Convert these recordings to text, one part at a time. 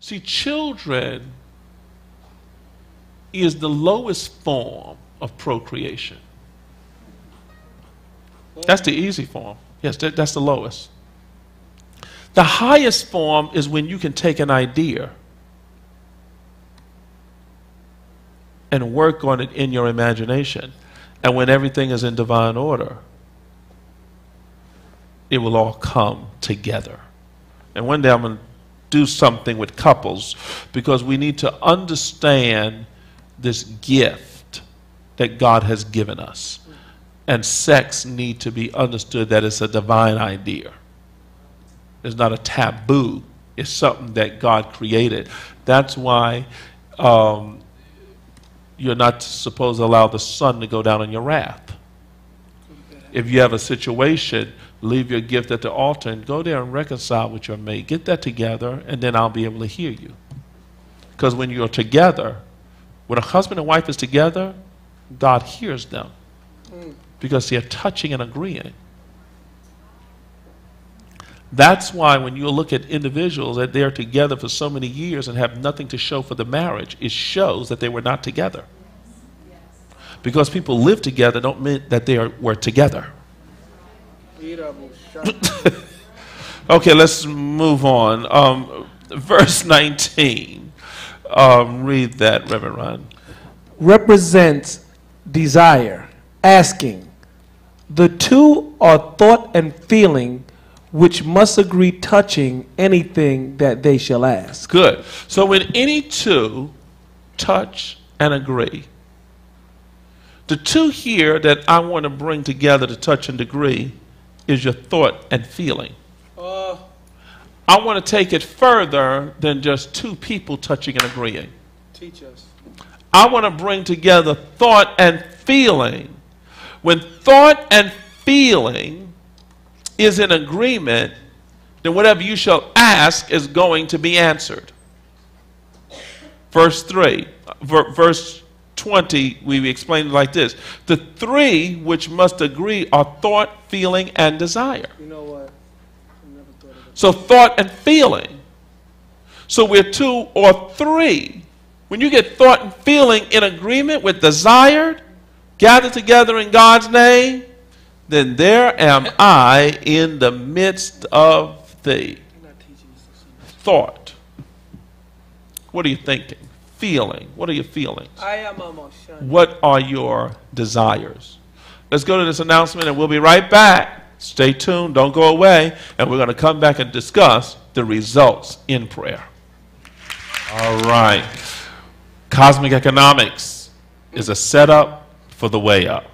See, children is the lowest form of procreation. That's the easy form. Yes, that's the lowest. The highest form is when you can take an idea and work on it in your imagination. And when everything is in divine order, it will all come together. And one day I'm going to do something with couples, because we need to understand this gift that God has given us. And sex need to be understood that it's a divine idea. It's not a taboo. It's something that God created. That's why you're not supposed to allow the sun to go down in your wrath. If you have a situation, leave your gift at the altar and go there and reconcile with your mate. Get that together, and then I'll be able to hear you. Because when you're together, when a husband and wife is together, God hears them. Because they're touching and agreeing. That's why when you look at individuals that they're together for so many years and have nothing to show for the marriage, it shows that they were not together. Because people live together don't mean that they were together. Okay, let's move on. Verse 19. Read that, Reverend Ron. Represents desire, asking. The two are thought and feeling, which must agree touching anything that they shall ask. Good. So when any two touch and agree, the two here that I want to bring together to touch and agree is your thought and feeling. I want to take it further than just two people touching and agreeing. Teach us. I want to bring together thought and feeling. When thought and feeling is in agreement, then whatever you shall ask is going to be answered. Verse 3, verse 20, we explained it like this. The three which must agree are thought, feeling, and desire. You know what? I never thought of it. So thought and feeling. So we're two or three. When you get thought and feeling in agreement with desired, gathered together in God's name, then there am I in the midst of thee. Thought. What are you thinking? Feeling. What are your feelings? What are your desires? Let's go to this announcement and we'll be right back. Stay tuned. Don't go away. And we're going to come back and discuss the results in prayer. All right. Cosmic economics is a setup for the way up.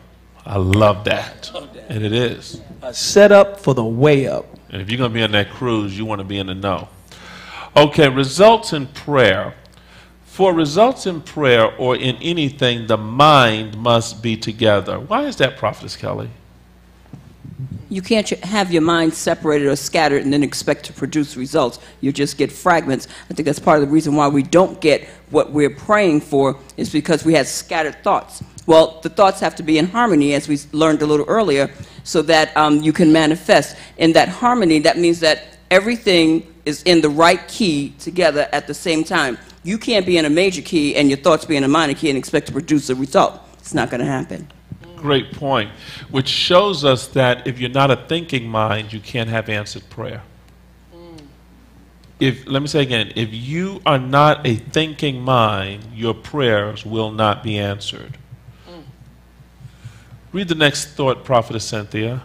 I love that. And it is. A setup for the way up. And if you're going to be on that cruise, you want to be in the know. Okay, results in prayer. For results in prayer or in anything, the mind must be together. Why is that, Prophetess Kelly? You can't have your mind separated or scattered and then expect to produce results. You just get fragments. I think that's part of the reason why we don't get what we're praying for, is because we have scattered thoughts. Well, the thoughts have to be in harmony, as we learned a little earlier, so that you can manifest. In that harmony, that means that everything is in the right key together at the same time. You can't be in a major key and your thoughts be in a minor key and expect to produce a result. It's not going to happen. Great point, which shows us that if you're not a thinking mind, you can't have answered prayer. Let me say again, if you are not a thinking mind, your prayers will not be answered. Read the next thought, Prophetess Cynthia.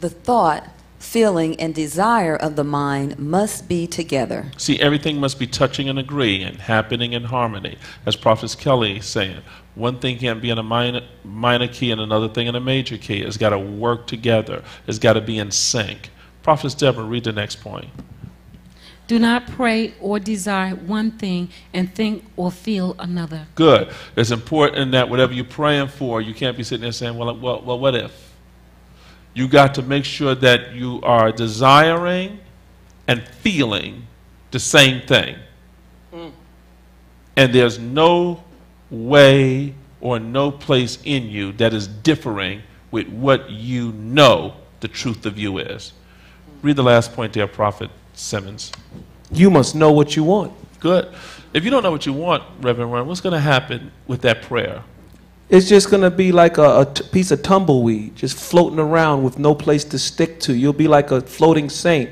The thought, feeling, and desire of the mind must be together. See, everything must be touching and agreeing, happening in harmony. As Prophetess Kelly is saying, one thing can't be in a minor key and another thing in a major key. It's got to work together. It's got to be in sync. Prophetess Deborah, read the next point. Do not pray or desire one thing and think or feel another. Good. It's important that whatever you're praying for, you can't be sitting there saying, well, what if? You got to make sure that you are desiring and feeling the same thing. And there's no way or no place in you that is differing with what you know the truth of you is. Read the last point there, Prophet Simmons. You must know what you want. Good. If you don't know what you want, Reverend Ron, what's going to happen with that prayer? It's just going to be like a piece of tumbleweed, just floating around with no place to stick to. You'll be like a floating saint.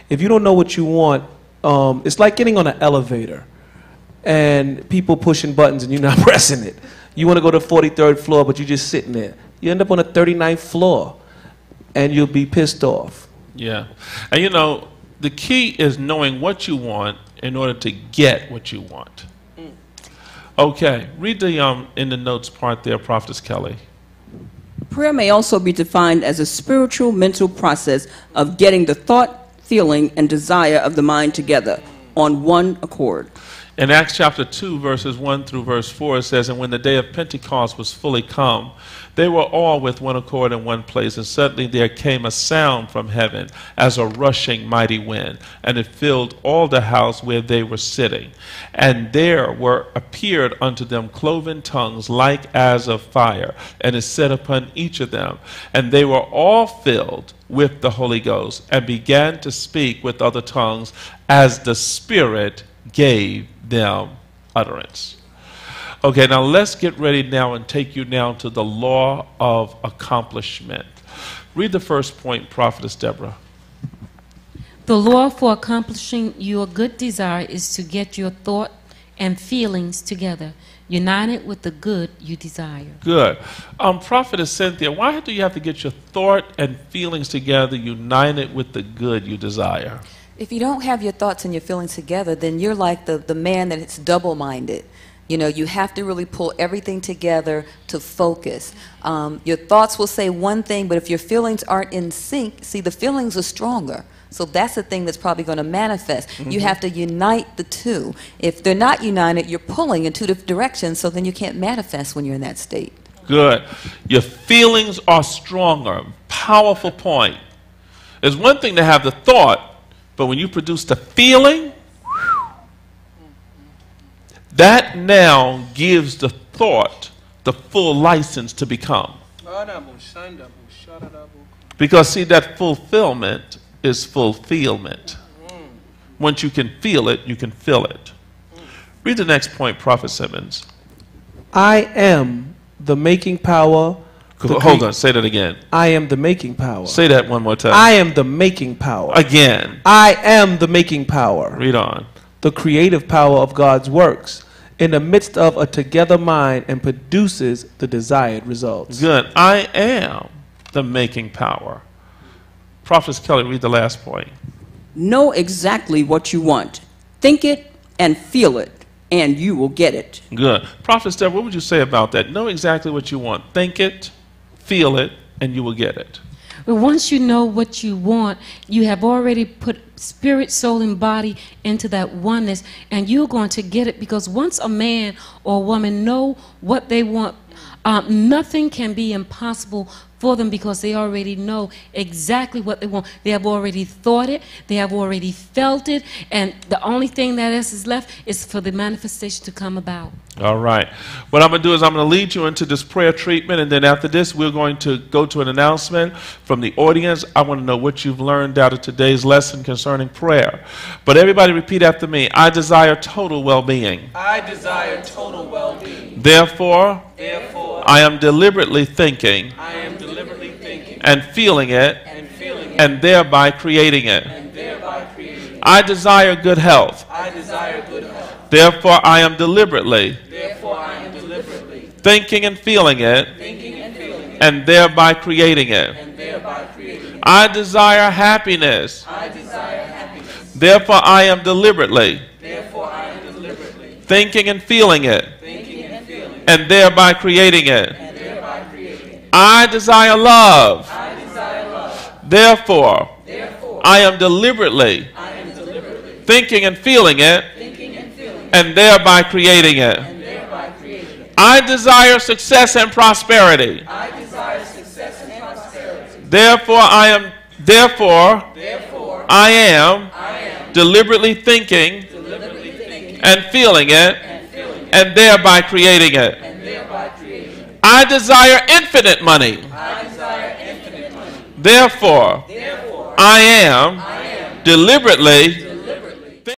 If you don't know what you want, it's like getting on an elevator and people pushing buttons and you're not pressing it. You want to go to the 43rd floor, but you're just sitting there. You end up on the 39th floor, and you'll be pissed off. Yeah. And you know, the key is knowing what you want in order to get what you want. Okay, read the in the notes part there, Prophetess Kelly. Prayer may also be defined as a spiritual mental process of getting the thought, feeling, and desire of the mind together on one accord. In Acts chapter 2, verses 1 through verse 4, it says, "And when the day of Pentecost was fully come, they were all with one accord in one place, and suddenly there came a sound from heaven as a rushing mighty wind, and it filled all the house where they were sitting. And there appeared unto them cloven tongues like as of fire, and it set upon each of them. And they were all filled with the Holy Ghost, and began to speak with other tongues as the Spirit gave them utterance." Okay, now let's get ready now and take you now to the law of accomplishment. Read the first point, Prophetess Deborah. The law for accomplishing your good desire is to get your thought and feelings together, united with the good you desire. Good. Prophetess Cynthia, why do you have to get your thought and feelings together, united with the good you desire? If you don't have your thoughts and your feelings together, then you're like the man that is double-minded. You know, you have to really pull everything together to focus. Your thoughts will say one thing, but if your feelings aren't in sync, see, the feelings are stronger. So that's the thing that's probably going to manifest. You have to unite the two. If they're not united, you're pulling in two different directions, so then you can't manifest when you're in that state. Good. Your feelings are stronger. Powerful point. There's one thing to have the thought, but when you produce the feeling, that now gives the thought the full license to become. Because see, that fulfillment is fulfillment. Once you can feel it, you can feel it. Read the next point, Prophet Simmons. I am the making power. Hold on, say that again. I am the making power. Say that one more time. I am the making power. Again. I am the making power. Read on. The creative power of God's works in the midst of a together mind and produces the desired results. Good. I am the making power. Prophetess Kelly, read the last point. Know exactly what you want. Think it and feel it, and you will get it. Good. Prophetess Deborah, what would you say about that? Know exactly what you want. Think it, feel it, and you will get it. But once you know what you want, you have already put spirit, soul, and body into that oneness, and you're going to get it, because once a man or a woman know what they want, nothing can be impossible for them, because they already know exactly what they want. They have already thought it, they have already felt it, and the only thing that is left is for the manifestation to come about. All right. What I'm going to do is I'm going to lead you into this prayer treatment, and then after this, we're going to go to an announcement from the audience. I want to know what you've learned out of today's lesson concerning prayer. But everybody repeat after me. I desire total well-being. I desire total well-being. Therefore, I am deliberately thinking and feeling it and thereby creating it. I desire good health. Therefore, I am deliberately thinking and feeling it and thereby creating it. I desire happiness. Therefore, I am deliberately thinking and feeling it and thereby creating it. I desire love. Therefore, I am deliberately thinking and feeling it and thereby creating it. I desire success and prosperity. Therefore, I am deliberately thinking and feeling it and thereby creating it. I desire infinite money. Therefore, I am deliberately